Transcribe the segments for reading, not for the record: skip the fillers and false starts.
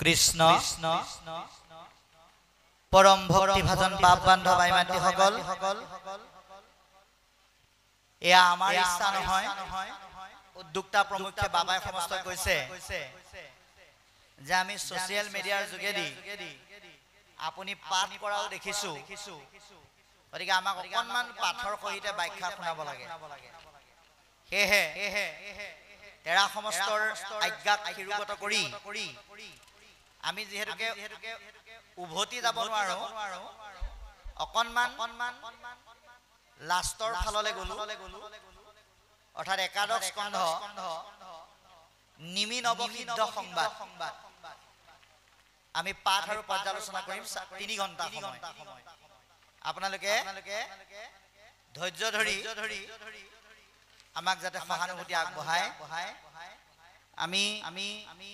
কৃষ্ণ পৰম ভক্তিভাজন বাপ বান্ধৱ আই মাতৃ সকল এয়া আমাৰ ইচ্ছা নহয় উদ্যোক্তা প্ৰমুখ্যে বাবাই সমস্ত কৈছে যে আমি সোশ্যাল মিডিয়াৰ যোগেদি আপুনি পাঠ কৰাও দেখিছো গতিকে আমাক অকণমান পাঠৰ সহিতে ব্যাখ্যা শুনাব লাগে হেহে তেৰা সমস্তৰ আজ্ঞাক শিৰোগত কৰি আমি যেহেতুকে উভতি যাব নোৱাৰো অকণমান লাষ্টৰ ফাললৈ গলো অৰ্থাৎ একাদশ স্কন্ধ নিমি নৱসিদ্ধ সংবাদ আমি পাঠ আৰু পৰ্যালোচনা কৰিম 3 ঘণ্টা সময় আপোনালোকে ধৈৰ্য ধৰি আমাক যাতে সহানুভূতি আগবঢ়ায় আমি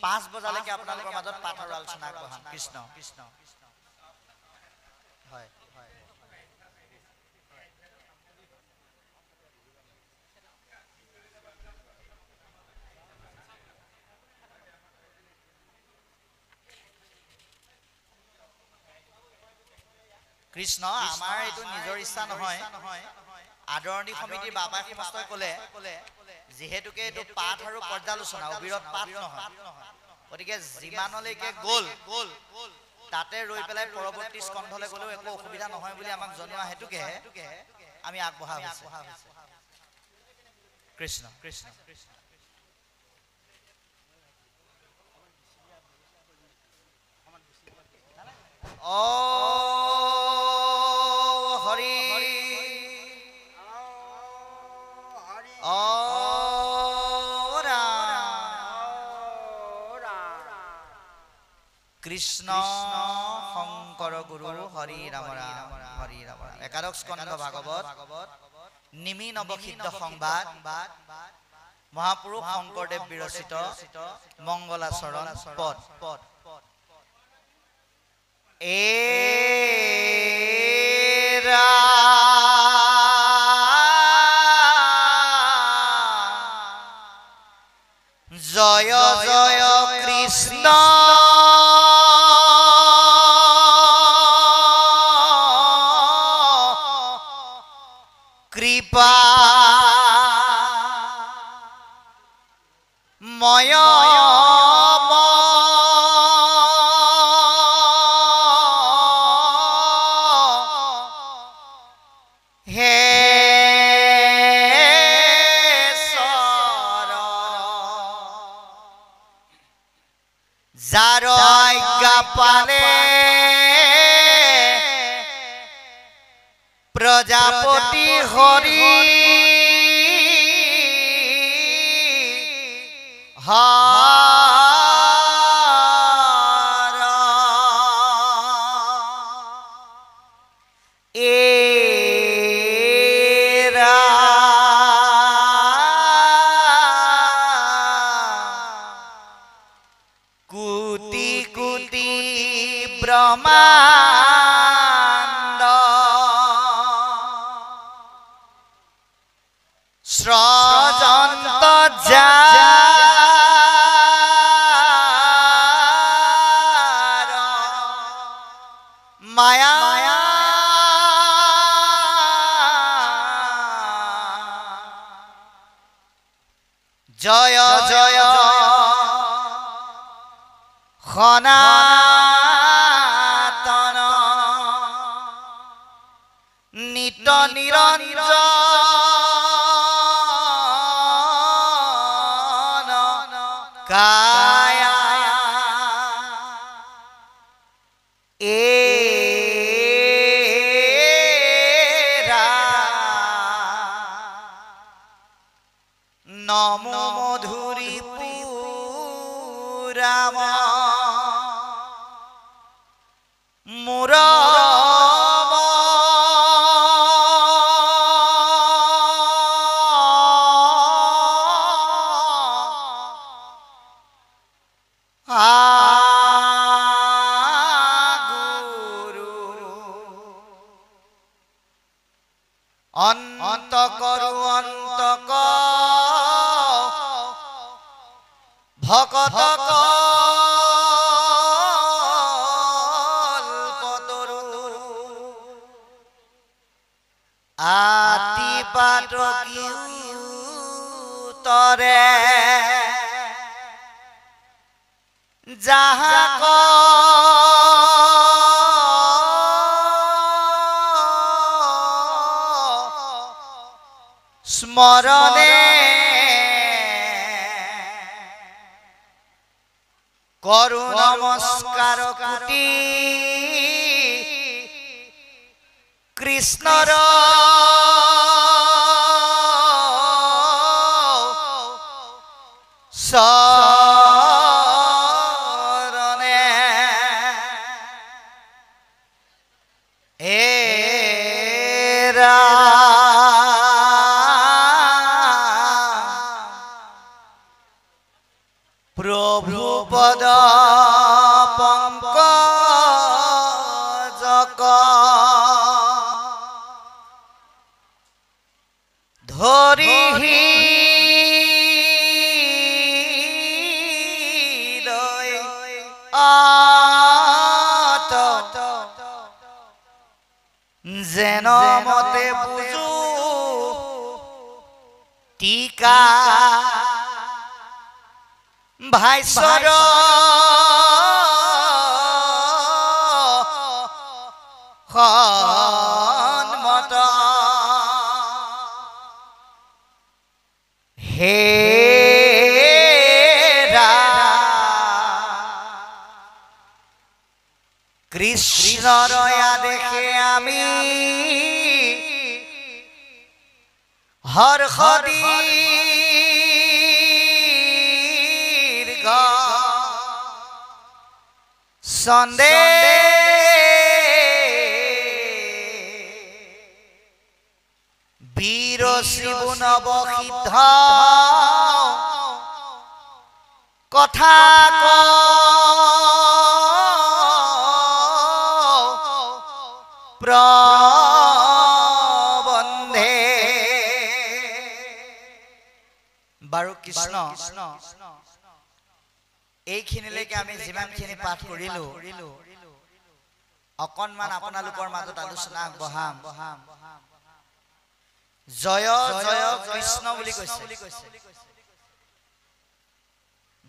5 বজালৈকে আপোনালোকৰ মাজত পাঠ আৰু আলোচনা আগবঢ়াম কৃষ্ণ হয় কৃষ্ণ আমাৰ এইটো নিজৰ ইচ্ছা নহয় আদৰণি সমিতিৰ বাবাই সমস্তই ক'লে যেহেতুকে এইটো পাঠ আৰু পৰ্যালোচনা অবিৰত পাঠ নহয় গতিকে যিমানলৈকে গ'ল তাতে ৰৈ পেলাই পৰৱৰ্তী স্কন্ধলৈ গ'লেও একো অসুবিধা নহয় বুলি আমাক জনোৱা হেতুকে আমি আগবঢ়া হৈছে কৃষ্ণ কৃষ্ণ ও কৃষ্ণ শংকৰ গুৰু হৰি ৰাম ৰাম হৰি ৰাম ৰাম একাদশ স্কন্ধ ভাগৱত নিমি নৱসিদ্ধ সংবাদ মহাপুৰুষ শংকৰদেৱ বিৰচিত মংগলাচৰণ পদ জয় জয় কৃষ্ণ কৃপা ময় হে যাৰ আজ্ঞা পালে প্ৰজাপতি হৰি হৰ এৰা কোটি কোটি ব্ৰহ্মাণ্ড স্ৰজন্ত যাৰ মায়া জয় জয় সনাতন নিত নিৰঞ্জন কায়া এৰা নমো মধুৰী পুৰাম মুৰম আতি পাতকি তরে যাহাক স্মরণে করু নমস্কার কোটি কৃষ্ণর শরণে এরা প্রভু পদ পঙ্কজক ধরিহি আত যেন মতে বুঝু টিকা ভাইসর সন্মত হে কৃষ্ণর দেখে আমি হরহরি সন্দেহ বীর শিব নবসিদ্ধ কথা প্রবন্ধে বাৰু কৃষ্ণ এইখিনিলৈকে আমি যিমানখিনি পাঠ কৰিলো অকণমান আপোনালোকৰ মাজত আলোচনা আগবঢ়াম জয় জয় কৃষ্ণ বুলি কৈছে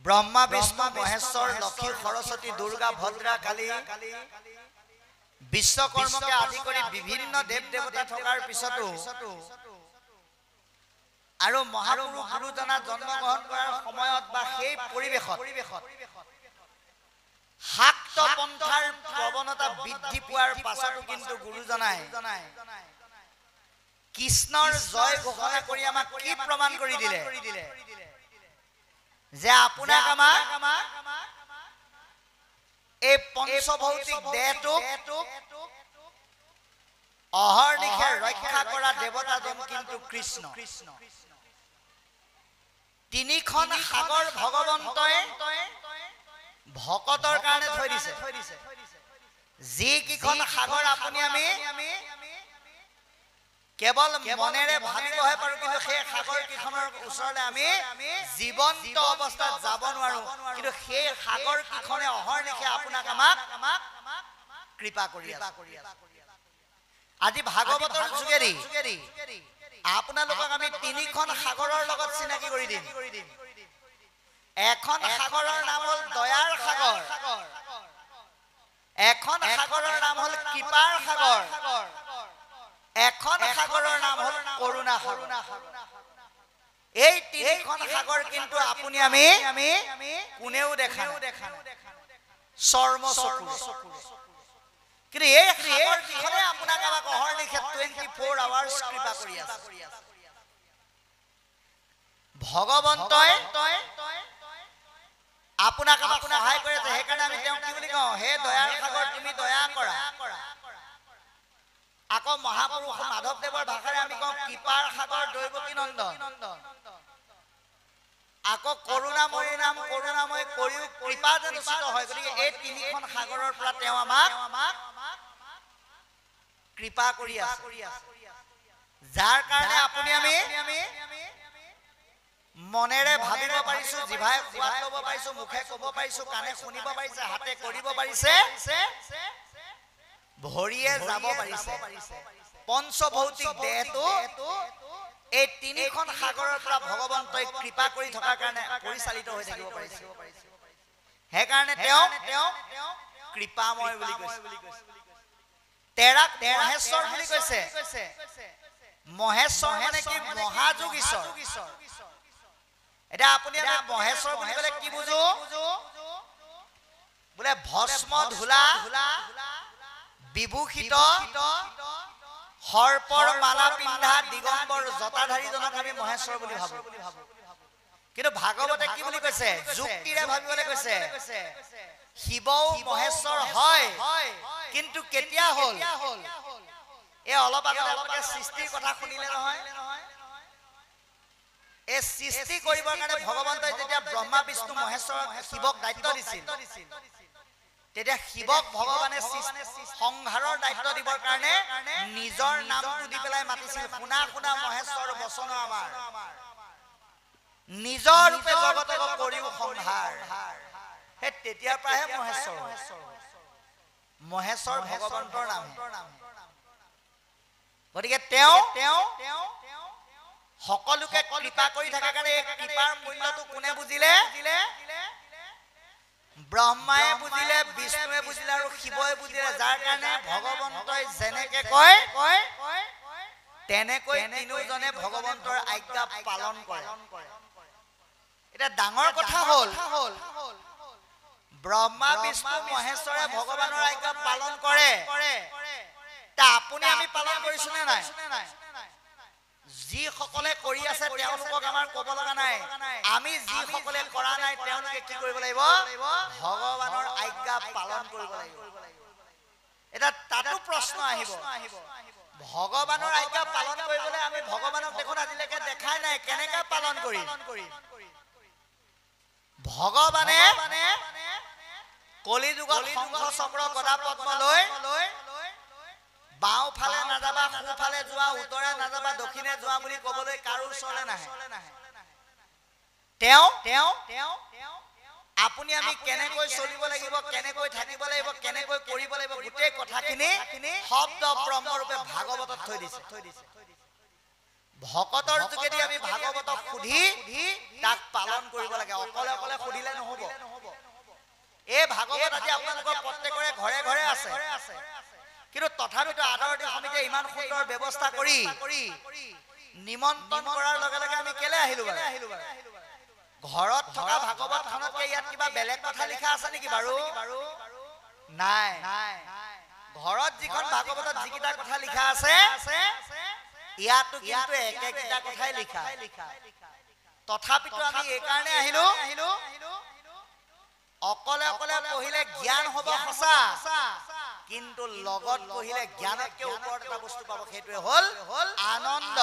ব্ৰহ্মা বিষ্ণু মহেশ্বৰ লক্ষ্মী সৰস্বতী দুৰ্গা ভদ্ৰা কালী বিশ্বকৰ্মকে আদি কৰি বিভিন্ন দেৱ দেৱতা থকাৰ পিছতো আৰু মহাপুৰুষ গুৰুজনা জন্মগ্ৰহণ কৰাৰ সময়ত বা সেই পৰিৱেশত শাক্ত পন্থাৰ প্ৰৱণতা বৃদ্ধি পোৱাৰ পাছতো কিন্তু গুৰুজনাই কৃষ্ণৰ জয় ঘোষণা কৰি আমাক কি প্ৰমাণ কৰি দিলে যে আপোনাক আমাক এই পঞ্চভৌতিক দেহটোক অহৰ্নিশে ৰক্ষা কৰা দেৱতাজন কিন্তু কৃষ্ণ তিনিখন সাগৰ ভগৱন্তই ভকতৰ কাৰণে থৈ দিছে যি কিখন সাগৰ আপুনি আমি কেৱল মনেৰে ভাবিবহে পাৰো কিন্তু সেই সাগৰ কিখনৰ ওচৰলৈ আমি জীৱন্ত অৱস্থাত যাব নোৱাৰো কিন্তু সেই সাগৰ কিখনে অহৰ্নিশে আপোনাক আমাক কৃপা কৰি আছে আজি ভাগৱতৰ যোগেদি আপোনালোকক আমি তিনিখন সাগৰৰ লগত চিনাকি কৰি দিম এখন সাগৰৰ নাম হ'ল দয়াৰ সাগৰ এখন সাগৰৰ নাম হ'ল কৃপাৰ সাগৰ এখন সাগৰৰ নাম হ'ল কৰুণা সাগৰ এই তিনিখন সাগৰ কিন্তু আপুনি আমি কোনেও দেখা নাই চৰ্ম চকু কিন্তু এই সাগৰ কিখনে আপোনাক আমাক অহৰ্নিশে 24 আৱাৰ্ছ কৃপা কৰি আছে ভগৱন্তই আপোনাক আমাক সহায় কৰি আছে সেইকাৰণে আমি তেওঁক কি বুলি কওঁ হে দয়াৰ সাগৰ তুমি দয়া কৰা আকৌ মহাপুৰুষ মাধৱদেৱৰ ভাষাৰে আমি কওঁ কৃপাৰ সাগৰ দৈৱকী নন্দন আকৌ কৰুণাময়ী নাম কৰুণাময় কৰিও কৃপা অনুষ্ঠিত হয় গতিকে এই তিনিখন সাগৰৰ পৰা তেওঁ আমাক কৃপা কৰি আছে যাৰ কাৰণে আপুনি আমি মনেৰে ভাবিব পাৰিছো জিভাই সোৱাদ ল'ব পাৰিছো মুখে ক'ব পাৰিছো কাণে শুনিব পাৰিছে হাতে কৰিব পাৰিছে ভৰিয়ে যাব পাৰিছে পঞ্চভৌতিক দেহটো এই তিনিখন সাগৰৰ পৰা ভগৱন্তই কৃপা কৰি থকাৰ কাৰণে পৰিচালিত হৈ থাকিব পাৰিছে সেইকাৰণে তেওঁ কৃপাময় বুলি কৈছে তেৰাক মহেশ্বৰ বুলি কৈছে মহেশ্বৰ মানে কি মহাযোগ ঈশ্বৰ এটা আপুনি আমি মহেশ্বৰ বুলি ক'লে কি বুজো বোলে ভস্ম ধূলা বিভূষিত সৰ্পৰ মালা পিন্ধা দিগম্বৰ জটাধাৰী জনক আমি মহেশ্বৰ বুলি ভাবো কিন্তু ভাগৱতে কি বুলি কৈছে যুক্তিৰে ভাবিবলৈ কৈছে শিৱও মহেশ্বৰ হয় কিন্তু কেতিয়া হ'ল এই অলপ আগতে সৃষ্টিৰ কথা শুনিলে নহয় এই সৃষ্টি কৰিবৰ কাৰণে ভগৱন্তই যেতিয়া ব্ৰহ্মা বিষ্ণু মহেশ্বৰ শিৱক দায়িত্ব দিছিল তেতিয়া শিৱক ভগৱানে সংহাৰৰ দায়িত্ব দিবৰ কাৰণে নিজৰ নামটো দি পেলাই মাতিছিল শুনা শুনা মহেশ্বৰ বচন আমাৰ নিজৰ ৰূপে জগতক কৰিও সংহাৰ হে তেতিয়াৰ পৰাহে মহেশ্বৰ ভগৱন্তৰ নাম গতিকে তেওঁ সকলোকে কৃপা কৰি থকাৰ কাৰণে এই কৃপাৰ মূল্যটো কোনে বুজিলে ব্ৰহ্মায়ে বুজিলে বিষ্ণুৱে বুজিলে আৰু শিৱই বুজিলে যাৰ কাৰণে ভগৱন্তই যেনেকে কয় তেনেকৈ তিনিওজনে ভগৱন্তৰ আজ্ঞা পালন কৰে এটা ডাঙৰ কথা হ'ল ব্ৰহ্মা বিষ্ণু মহেশ্বৰে ভগৱানৰ আজ্ঞা পালন কৰে তা আপুনি আমি পালন কৰিছো নে নাই যি সকলে কৰি আছে তেওঁলোকক আমাৰ ক'ব লগা নাই আমি যি সকলে কৰা নাই তেওঁলোকে কি কৰিব লাগিব ভগৱানৰ আজ্ঞা পালন কৰিব লাগিব এটা তাতো প্ৰশ্ন আহিব ভগৱানৰ আজ্ঞা পালন কৰিবলৈ আমি ভগৱানক দেখোন আজিলৈকে দেখাই নাই কেনেকৈ পালন কৰিম ভগৱানে কলিযুগত শংখ চক্ৰ গদা পদ্ম লৈ বাও ফালে নাযাবা সু ফালে যোৱা উত্তৰে নাযাবা দক্ষিণে যোৱা বুলি ক'বলৈ কাৰো ওচৰলৈ নাহে তেওঁ আপুনি আমি কেনেকৈ চলিব লাগিব কেনেকৈ থাকিব লাগিব কেনেকৈ কৰিব লাগিব গোটেই কথাখিনি শব্দ ব্ৰহ্মৰূপে ভাগৱতত থৈ দিছে ভকতৰ যোগেদি আমি ভাগৱতক সুধি তাক পালন কৰিব লাগে অকলে অকলে সুধিলে নহ'ব এই ভাগৱত আজি আপোনালোকৰ প্ৰত্যেকৰে ঘৰে ঘৰে আছে কিন্তু তথাপিতো আদৰণি সমিতিয়ে ইমান সুন্দৰ ব্যৱস্থা কৰি নিমন্ত্ৰণ কৰাৰ লগে লগে আমি কেলে আহিলো ঘৰত থকা ভাগৱতখনতকে ইয়াত কিবা বেলেগ কথা লিখা আছে নেকি বাৰু নাই ঘৰত যিখন ভাগৱতত যিকেইটা কথা লিখা আছে ইয়াতো কিন্তু একেটা কথাই লিখা তথাপিতো আমি এই কাৰণে আহিলো অকলে অকলে পঢ়িলে জ্ঞান হ'ব সঁচা কিন্তু লগত পঢ়িলে জ্ঞানতকৈ ওপৰত এটা বস্তু পাব সেইটোৱে হ'ল আনন্দ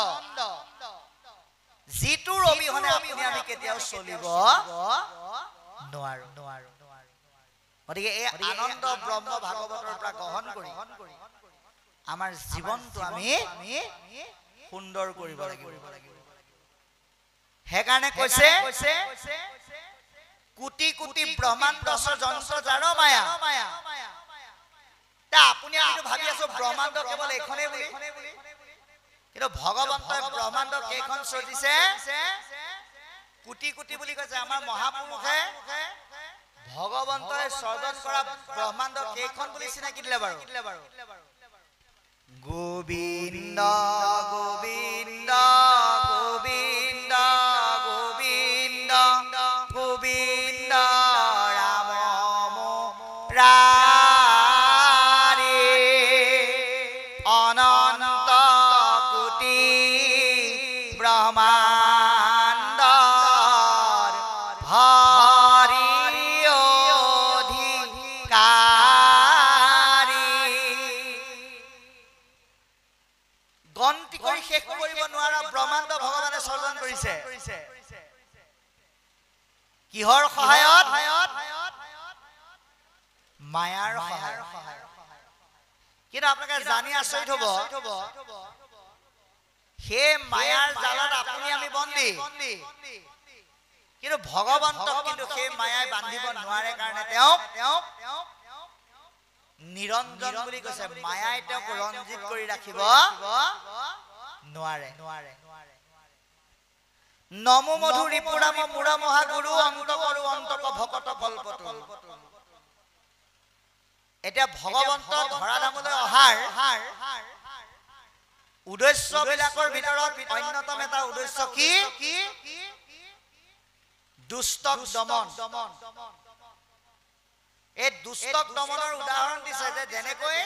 যিটোৰ অবিহনে আপুনি আমি কেতিয়াও চলিব নোৱাৰো গতিকে এই আনন্দ ব্ৰহ্ম ভাগৱতৰ পৰা গ্ৰহণ কৰি আমাৰ জীৱনটো আমি সুন্দৰ কৰিব লাগিব সেইকাৰণে কৈছে কোটি কোটি ব্ৰহ্মাণ্ড যন্ত্ৰ যাৰ মায়া আপুনি আমি ভাবি আছো ব্ৰহ্মাণ্ড কেৱল এইখনেই বুলি কিন্তু ভগৱন্তই ব্ৰহ্মাণ্ড কেইখন সৃজিছে কোটি কোটি বুলি কৈছে আমাৰ মহাপুৰুষে ভগৱন্তই সৃজন কৰা ব্ৰহ্মাণ্ড কেইখন বুলি চিনাকি দিলে বাৰু গোবিন্দ গোবিন্দ গোবিন্দ গোবিন্দ গোবিন্দ ৰাম অনন্ত কোটি ব্ৰহ্মাণ্ড হৰি অধিকাৰী গন্তি কৰি শেষ কৰিব নোৱাৰা ব্ৰহ্মাণ্ড ভগৱানে সৃজন কৰিছে কিহৰ সহায়ত মায়াৰ সহায়ত কিন্তু আপোনালোকে জানি আচৰিত হ'ব সেই মায়াৰ জালত আপুনি আমি বন্দী কিন্তু ভগৱন্তক কিন্তু সেই মায়াই বান্ধিব নোৱাৰে কাৰণে তেওঁক নিৰঞ্জন বুলি কৈছে মায়াই তেওঁক ৰঞ্জিত কৰি ৰাখিব নোৱাৰে নমো মধু ৰিপুৰাম মূঢ় মহাগুৰু অন্ত কৰো অন্তক ভকত কল্পতু এতিয়া ভগৱন্ত ধৰাধামলৈ অহাৰ উদ্দেশ্য বিলাকৰ ভিতৰত অন্যতম এটা উদ্দেশ্য কি দুষ্টক দমন এই দুষ্টক দমনৰ উদাহৰণ দিছে যে যেনেকৈ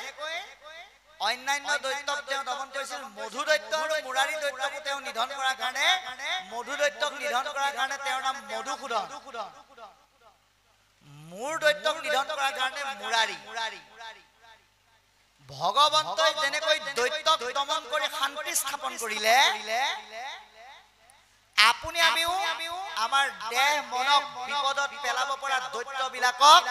অন্যান্য দৈত্যক তেওঁ দমন কৰিছিল মধু দৈত্য আৰু মুৰাৰী দৈত্যকো তেওঁ নিধন কৰাৰ কাৰণে মধু দৈত্যক নিধন কৰাৰ কাৰণে তেওঁৰ নাম মধুসূদন মূৰ দৈত্যক নিধন কৰাৰ কাৰণে মুৰাৰী ভগৱন্তই যেনেকৈ দৈত্যক দমন কৰি শান্তি স্থাপন কৰিলে আপুনি আমিও আমাৰ দেহ মনক বিপদত পেলাব পৰা দৈত্যবিলাকক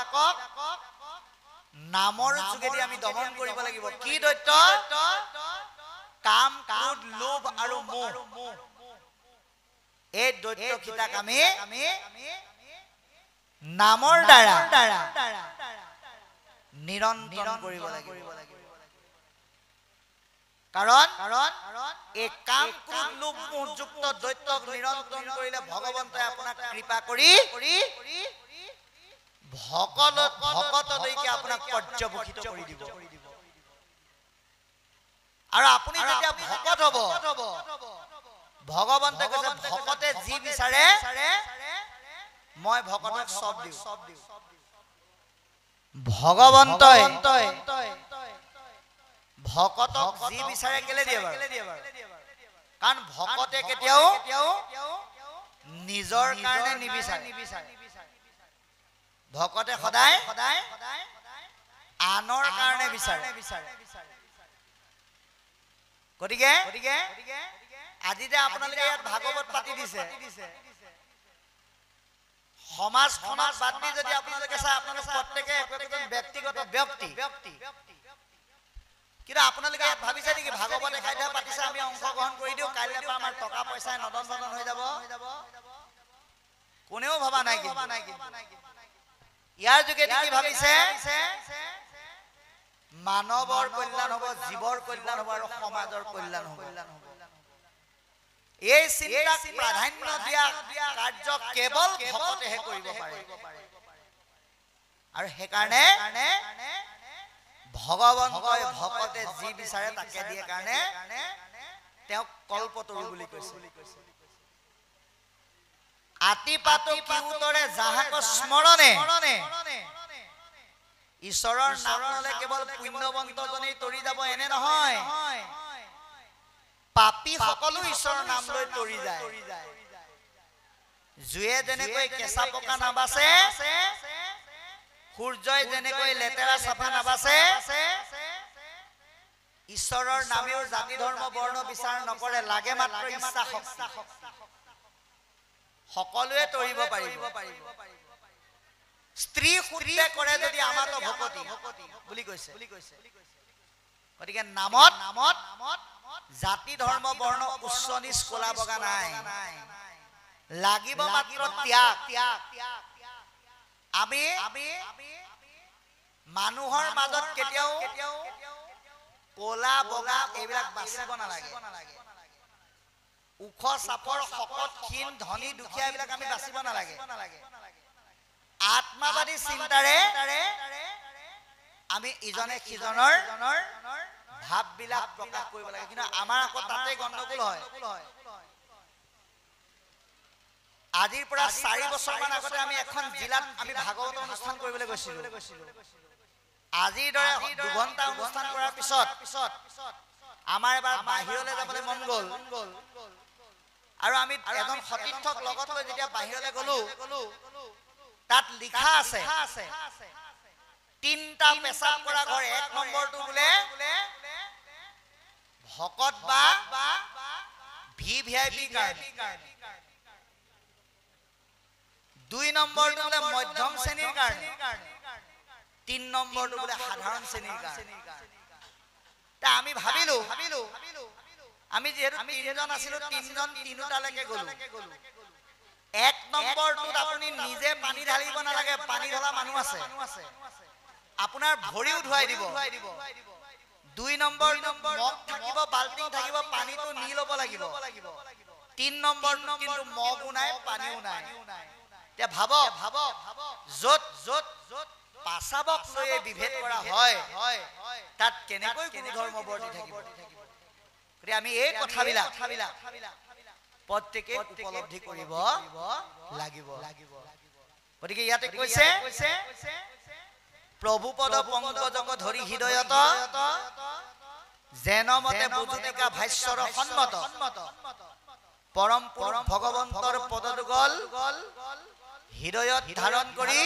নামৰ যোগেদি আমি দমন কৰিব লাগিব কি দৈত্য কাম ক্ৰোধ লোভ আৰু মোহ এই দৈত্যকিটাক আমি নামৰ দ্বাৰা নিৰন্তন কৰিব লাগিব কাৰণ এই কাম ক্ৰোধ লোভ মোহযুক্ত দৈত্যক নিৰন্তন কৰিলে ভগৱন্তই আপোনাক কৃপা কৰি ভকতলৈকে আপোনাক পৰ্যবেক্ষিত কৰি দিব আৰু আপুনি যেতিয়া ভকত হ'ব ভগৱন্তই কৈছে ভকতে যি বিচাৰে মই ভকতক সব দিওঁ ভগৱন্তই ভকতক যি বিচাৰে কেলে দিয়ে বাৰু কাৰণ ভকতে কেতিয়াও নিজৰ কাৰণে নিবিচাৰে ভকতে সদায় আনৰ কাৰণে বিচাৰে গতিকে আজি যে আপোনালোকে ইয়াত ভাগৱত পাতি দিছে সমাজখনক বাদ দি যদি আপোনালোকে চাই আপোনালোক প্ৰত্যেকে একজন ব্যক্তিগত ব্যক্তি কিন্তু আপোনালোকে ইয়াত ভাবিছে নেকি ভাগৱত এখাইতে পাতিছে আমি অংশগ্ৰহণ কৰি দিওঁ কাইলৈ পৰা আমাৰ টকা পইচাই নদন বদন হৈ যাব কোনেও ভবা নাই ইয়াৰ যোগেদি কি ভাবিছে মানৱৰ কল্যাণ হ'ব জীৱৰ কল্যাণ হ'ব আৰু সমাজৰ কল্যাণ হ'ব এই চিন্তাক প্ৰাধান্য দিয়া কাৰ্য কেৱল ভকতেহে কৰিব পাৰে আৰু সেইকাৰণে ভগৱন্তই ভকতে যি বিচাৰে তাকে দিয়ে কাৰণে তেওঁক কল্পতৰু বুলি কৈছে আতিপাতো কিউতৰে যাহাক স্মৰণে ঈশ্বৰৰ নাম ললে কেৱল পুণ্যৱন্তজনেই তৰি যাব এনে নহয় পাপী সকলো ঈশ্বৰৰ নাম লৈ তৰি যায় জুয়ে যেনেকৈ কেঁচা পকা নাবাচে সূৰ্যই যেনেকৈ লেতেৰা চাফা নাবাচে ঈশ্বৰৰ নামেও জাতি ধৰ্ম বৰ্ণ বিচাৰ নকৰে লাগে মাত্ৰ ইচ্ছা শক্তি সকলোৱে তৰিব পাৰিব স্ত্ৰী সুৰিয়ে কৰে যদি আমাতো ভকতি বুলি কৈছে গতিকে নামত জাতি ধৰ্ম বৰ্ণ উচ্চ নীচ কলা বগা নাই লাগিব মাত্ৰ ত্যাগ আমি মানুহৰ মাজত কেতিয়াও কলা বগা এইবিলাক বাচিব নালাগে উখ চাপৰ শকত ক্ষীণ ধনী দুখীয়া এইবিলাক আমি বাচিব নালাগে আত্মাবাদী চিন্তাৰে আমি ইজনে সিজনৰ ভাববিলাক প্ৰকাশ কৰিব লাগে কিন্তু আমাৰ আকৌ তাতে গণ্ডগোল হয় আজিৰ পৰা 4 বছৰমান আগতে আমি এখন জিলাত আমি ভাগৱত অনুষ্ঠান কৰিবলৈ গৈছিলো আজিৰ দৰে 2 ঘণ্টা অনুষ্ঠান কৰাৰ পিছত আমাৰ এবাৰ বাহিৰলৈ যাবলৈ মন গ'ল আৰু আমি এজন সতীৰ্থক লগত লৈ যেতিয়া বাহিৰলৈ গ'লো তাত লিখা আছে 3টা পেচাব কৰা ঘৰ 1 নম্বৰটো বোলে ভকত বা ভিভিআইপি কাৰণে 2 নম্বৰটো বোলে মধ্যম শ্ৰেণীৰ কাৰণে 3 নম্বৰটো বোলে সাধাৰণ শ্ৰেণীৰ কাৰণে তা আমি ভাবিলো আমি যেহেতু 3জন আছিলো 3জন 3টালৈকে গ'লো 1 নম্বৰটোত আপুনি নিজে পানী ঢালিব নালাগে পানী ঢলা মানুহ আছে আপোনাৰ ভৰিও ধুৱাই দিব 2 নম্বৰ মগ থাকিব বাল্টিং থাকিব পানীটো নি ল'ব লাগিব 3 নম্বৰ কিন্তু মগও নাই পানীও নাই তে ভাব যত পাছাবক লৈ বিভেদ কৰা হয় তাত কেনেকৈ কোনো ধৰ্ম বৰ্তি থাকিব গতিকে আমি এই কথাবিলাক প্ৰত্যেকে উপলব্ধি কৰিব লাগিব গতিকে ইয়াতে কৈছে প্ৰভু পদ পংকজক ধৰি হৃদয়ত যেন মতে বুজুতিকা ভাষ্যৰ সন্মত পৰম পুৰুষ ভগৱন্তৰ পদযুগল হৃদয়ত ধাৰণ কৰি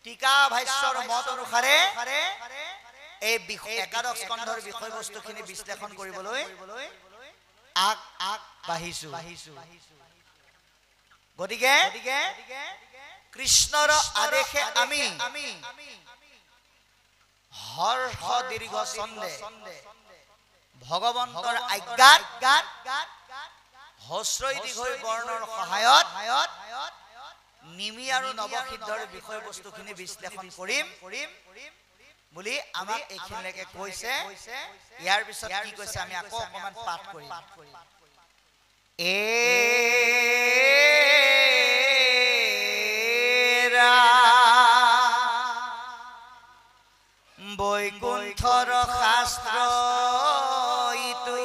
টিকা ভাষ্যৰ মত অনুসাৰে এই একাদশ স্কন্ধৰ বিষয়বস্তুখিনি বিশ্লেষণ কৰিবলৈ বাঢ়িছো গতিকে কৃষ্ণৰ আদেশে আমি হৰ্ষ দীৰ্ঘ ছন্দে ভগৱন্তৰ আজ্ঞাত হস্ৰই দীঘৈ বৰ্ণৰ সহায়ত নিমি আৰু নৱসিদ্ধৰ বিষয়বস্তুখিনি বিশ্লেষণ কৰিম বুলি আমাক এইখিনিলৈকে কৈছে ইয়াৰ পিছত কি কৈছে আমি আকৌ অকমান পাঠ কৰিম বৈকুণ্ঠৰ শাস্ত্ৰ ইটো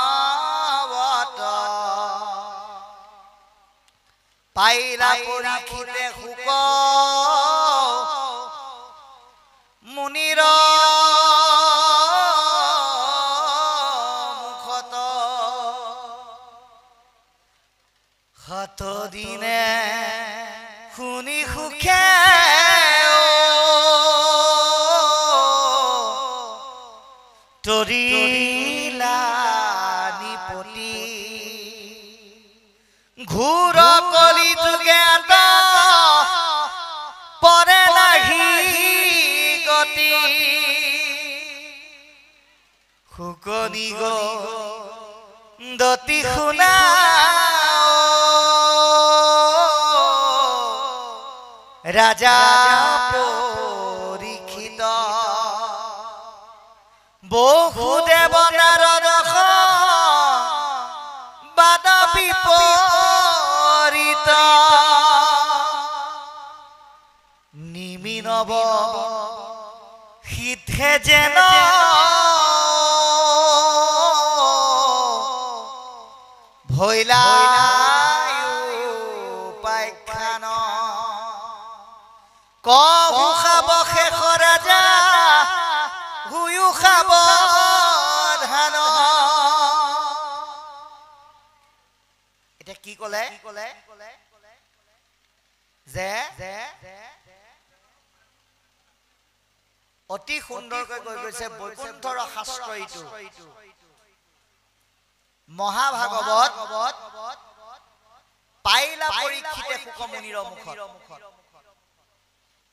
মহাভাগৱত পাইলা পৰীক্ষিতে শুক মুনিৰ মুখত সাত দিনে শুনি সুখে তৰিলা নিপতি ঘূৰ কলি যুগে পৰে নাহি গতি শুকনি গতি শুনা ৰাজা পৰীক্ষিত বহুদেৱ নাৰদ বাদ বিপৰীত নিমি নব সিদ্ধে যেন ভৈলা পাইখান কহু খাব শেষ ৰাজা হুয়ো খাব ধান এতিয়া কি কলে যে অতি সুন্দৰকৈ কৈ গৈছে বৈকুণ্ঠৰ শাস্ত্ৰ ইটো মহাভাগৱত পাইলা পৰীক্ষিতে শুক মুনিৰ মুখত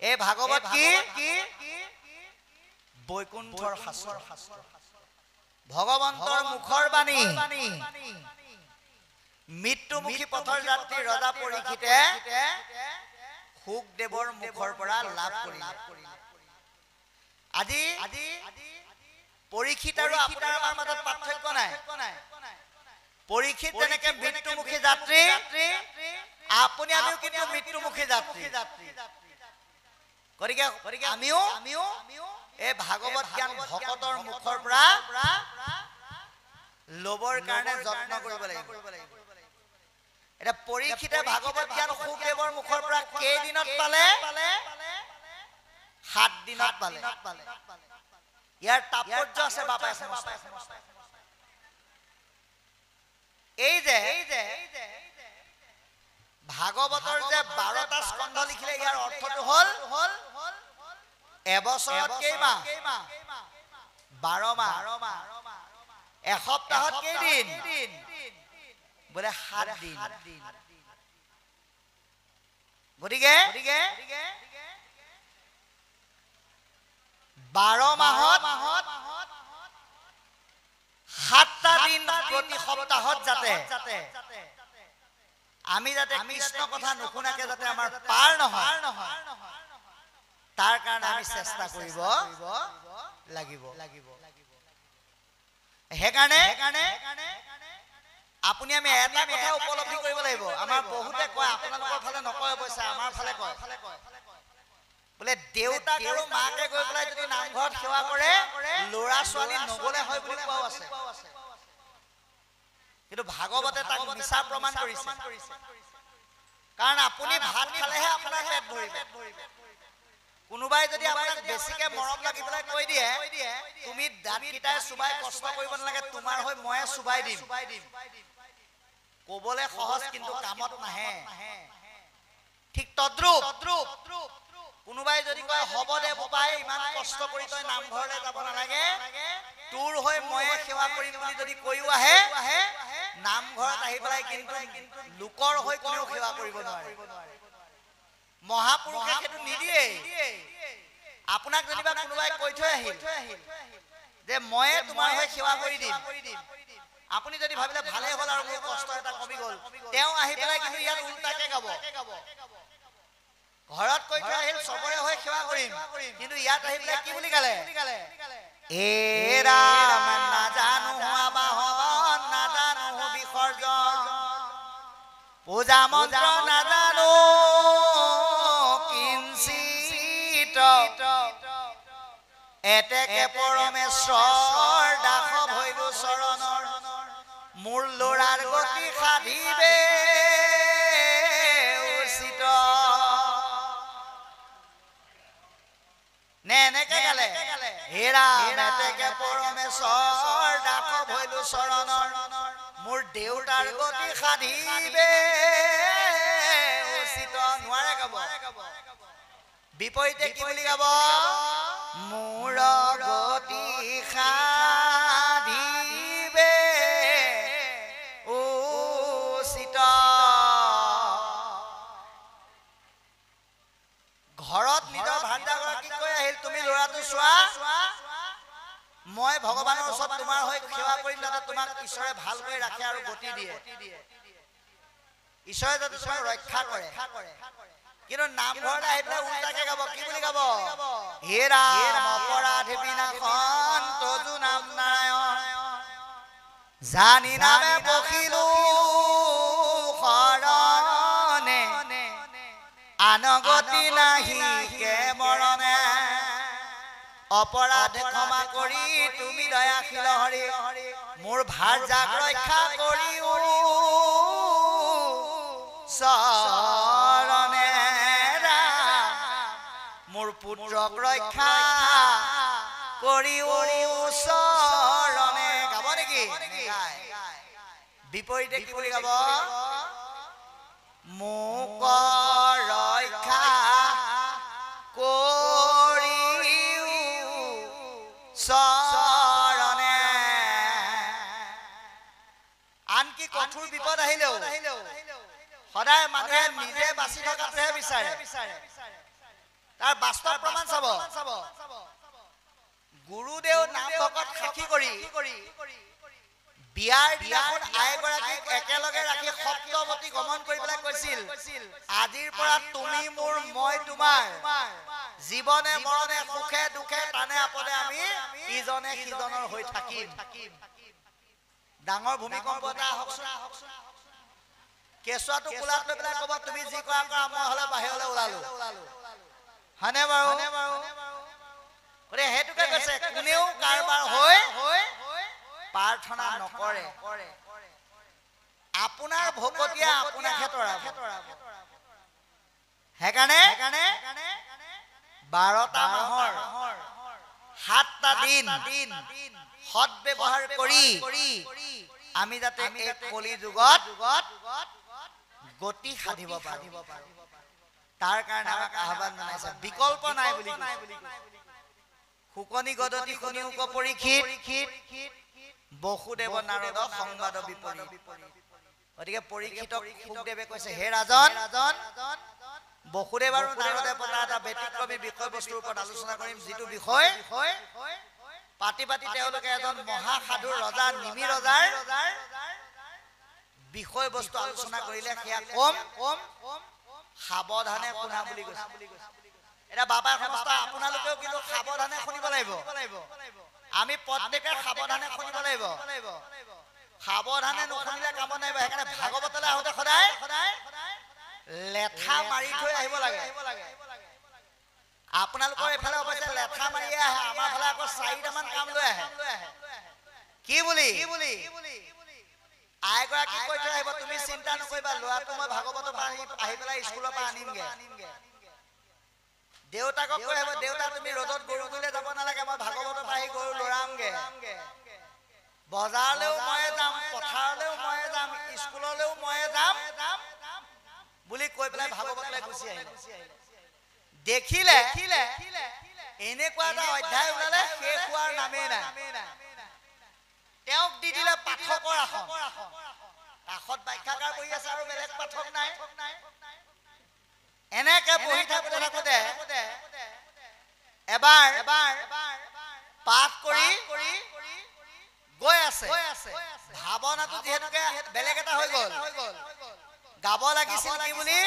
এই ভাগৱত কি বৈকুণ্ঠৰ শাস্ত্ৰ ভগৱন্তৰ মুখৰ বাণী মৃত্যুমুখী পথৰ যাত্ৰী ৰজা পৰীক্ষিতে শুকদেৱৰ মুখৰ পৰা লাভ কৰিলে আজি পৰীক্ষিত আৰু আপোনাৰ মাজত পাৰ্থক্য নাই পৰীক্ষিত যেনেকে মৃত্যুমুখী যাত্ৰী আপুনি আমিও কিন্তু মৃত্যুমুখী যাত্ৰী গতিকে আমিও এই ভাগৱত জ্ঞান ভকতৰ মুখৰ পৰা লবৰ কাৰণে যত্ন কৰিব লাগিব এটা পৰীক্ষিতে ভাগৱত জ্ঞান শুকদেৱৰ মুখৰ পৰা কেইদিনত পালে 7 দিনত পালে ইয়াৰ তাৎপৰ্য আছে বাপাই এই যে ভাগৱতৰ যে 12টা স্কন্ধ লিখিলে ইয়াৰ অৰ্থটো হল এবছৰত কেইমাহ 12 মাহ এসপ্তাহত কেইদিন বোলে 7 দিন গতিকে 12 মাহত 7টা দিন প্ৰতি সপ্তাহত যাতে আমি যাতে কৃষ্ণ কথা নুশুনাকে যাতে আমাৰ পাৰ নহয় তাৰ কাৰণে আমি চেষ্টা কৰিব লাগিব সেইকাৰণে আপুনি আমি এটা কথা উপলব্ধি কৰিব লাগিব আমাৰ বহুতে কয় আপোনালোকৰ ফালে নকয় অৱশ্যে আমাৰ ফালে কয় বোলে দেউতাক আৰু মাকে গৈ পেলাই যদি নামঘৰত সেৱা কৰে ল'ৰা ছোৱালী নগলে হয় বুলি কোৱাও আছে কিন্তু ভাগৱতে তাক মিছা প্ৰমাণ কৰিছে কাৰণ আপুনি ভাত খালেহে আপোনাৰ পেট ভৰিব কোনোবাই যদি আপোনাক বেছিকে মৰম লাগি পেলাই কৈ দিয়ে তুমি দাঁতকেইটাই চুবাই কষ্ট কৰিব নালাগে তোমাৰ হৈ ময়ে চুবাই দিম ক'বলে সহজ কিন্তু কামত নাহে ঠিক তদ্ৰুপ কোনোবাই যদি কয় হ'ব দে বাবাই ইমান কষ্ট কৰি তই নামঘৰলৈ যাব নালাগে তোৰ হৈ ময়ে সেৱা কৰিম বুলি যদি কৈও আহে নামঘৰত আহি পেলাই কিন্তু লোকৰ হৈ কোনেও সেৱা কৰিব নোৱাৰে মহাপুৰুষে সেইটো নিদিয়ে আপোনাক যেনিবা কোনোবাই কৈ থৈ আহিল যে ময়ে তোমাৰ হৈ সেৱা কৰি দিম আপুনি যদি ভাবিলে ভালে হ'ল আৰু মোৰ কষ্ট এটা কমি গ'ল তেওঁ আহি পেলাই কিন্তু ইয়াত উল্টাকে গাব ঘৰত কৈ থৈ আহিল চবৰে হৈ সেৱা কৰিম কিন্তু ইয়াত আহি পেলাই কি বুলি গালে এ ৰাম নাজানো আবাহন নাজানো বিসৰ্জন পূজা মন্ত্ৰ নাজানো কিঞ্চিত এতেকে পৰমেশ্বৰ দাস ভৈলো চৰণৰ মোৰ ল'ৰাৰ গতি সাধিবে উচিত নে এনেকে গালে হেৰা এতেকে পৰমেশ্বৰ দাস ভৈলো চৰণৰ মোৰ দেউতাৰ গতি সাধিবে উচিত নোৱাৰে গাব বিপৰীতে কি বুলি গাব মোৰ গতি সাধিবে উচিত ঘৰত নিজৰ ভাণ্ডাগৰাকী কৈ আহিল তুমি ল'ৰাটো চোৱা মই ভগৱানৰ ওচৰত তোমাৰ হৈ সেৱা কৰিম যাতে তোমাক ঈশ্বৰে ভালকৈ ৰাখে আৰু গতি দিয়ে ঈশ্বৰে যাতে তোমাক ৰক্ষা কৰে কিন্তু নামঘৰলৈ আহি পেলাই উল্টাকে গাব কি বুলি গাব হে ৰাম অপৰাধী বিনাশন তজু নাম নাৰায়ণ জানি নামে বকিলো শৰণে আনগতি নাহি কে মৰণে অপৰাধ ক্ষমা কৰি তুমি দয়াশীল হৰি মোৰ ভাৰ্যাক ৰক্ষা কৰিও চৰণে মোৰ পুত্ৰক ৰক্ষা কৰিও চৰণে গাব নেকি বিপৰীতে কি বুলি গাব মোক ৰক্ষা চৰণে আনকি কঠোৰ বিপদ আহিলেও সদায় মানুহে নিজে বাচি থকাটোহে বিচাৰে তাৰ বাস্তৱ প্ৰমাণ চাব গুৰুদেৱ নাম ভকত সাক্ষী কৰি বিয়াৰ দিনাখন আইগৰাকীক একেলগে ৰাখি সপ্তমতী গমন কৰি পেলাই কৈছিল আজিৰ পৰা তুমি মোৰ মই তোমাৰ জীৱনে মৰণে সুখে দুখে টানে আপদে আমি ইজনে সিজনৰ হৈ থাকিম ডাঙৰ ভূমিকম্প এটা আহকচোন কেঁচুৱাটো কোলাত লৈ পেলাই ক'ব তুমি যি কৰা কৰা মই হ'লে বাহিৰলৈ ওলালো হয়নে বাৰু গতিকে সেইটোকে কৈছে কোনেও কাৰোবাৰ হৈ প্ৰাৰ্থনা নকৰে আপোনাৰ ভকতীয়া আপোনাকহে তৰাব সেইকাৰণে 12টা মাহৰ 7টা দিন সৎ ব্যৱহাৰ কৰি আমি যাতে এই কলি যুগত গতি সাধিব পাৰো তাৰ কাৰণে আমাক আহ্বান জনাইছে বিকল্প নাই বুলি শুকনি গদতি শুনিউক পৰীক্ষিত বসুদেৱ নাৰদ সংবাদ বিপৰীত গতিকে পৰীক্ষিতক সুখদেৱে কৈছে হে ৰাজন বসুদেৱ আৰু নাৰদে পতা এটা ব্যতিক্ৰমী বিষয়বস্তুৰ ওপৰত আলোচনা কৰিম যিটো বিষয় পাতি তেওঁলোকে এজন মহাসাধুৰ ৰজা নিমি ৰজাৰ বিষয় বস্তু আলোচনা কৰিলে সেয়া কম সাৱধানে শুনা বুলি কৈছে এটা বাবাই সমস্ত আপোনালোকেও কিন্তু সাৱধানে শুনিব লাগিব আমি প্ৰত্যেকে সাৱধানে শুনিব লাগিব সাৱধানে নুশুনিলে কাম নাহিব সেইকাৰণে ভাগৱতলৈ আহোঁতে সদায় লেঠা মাৰি থৈ আহিব লাগে আপোনালোকৰ এইফালে অৱশ্যে লেঠা মাৰিয়ে আহে আমাৰ ফালে আকৌ 4টামান কাম লৈ আহে কি বুলি আইগৰাকী কৈ থৈ আহিব তুমি চিন্তা নকৰিবা ল'ৰাটো মই ভাগৱতৰ আহি পেলাই স্কুলৰ পৰা আনিমগে দেউতাকক কৈ আহিব দেউতা তুমি ৰ'দত গৰু গুলে যাব নালাগে মই ভাগৱতৰ আহি গৰু লৰামগে বজাৰলৈও ময়ে যাম পথাৰলৈও ময়ে যাম স্কুললৈও ময়ে যাম বুলি কৈ পেলাই ভাগৱতলৈ গুচি আহিলে দেখিলে এনেকুৱা এটা অধ্যায় ওলালে শেষ হোৱাৰ নামেই নাই তেওঁক দি দিলে পাঠকৰ আসন কাষত ব্যাখ্যাকাৰ বহি আছে আৰু বেলেগ পাঠক নাই এনেকে বহি থাকোতে এবাৰ পাঠ কৰি গৈ আছে ভাৱনাটো যিহেতুকে বেলেগ এটা হৈ গ'ল গাব লাগিছিল কি বুলি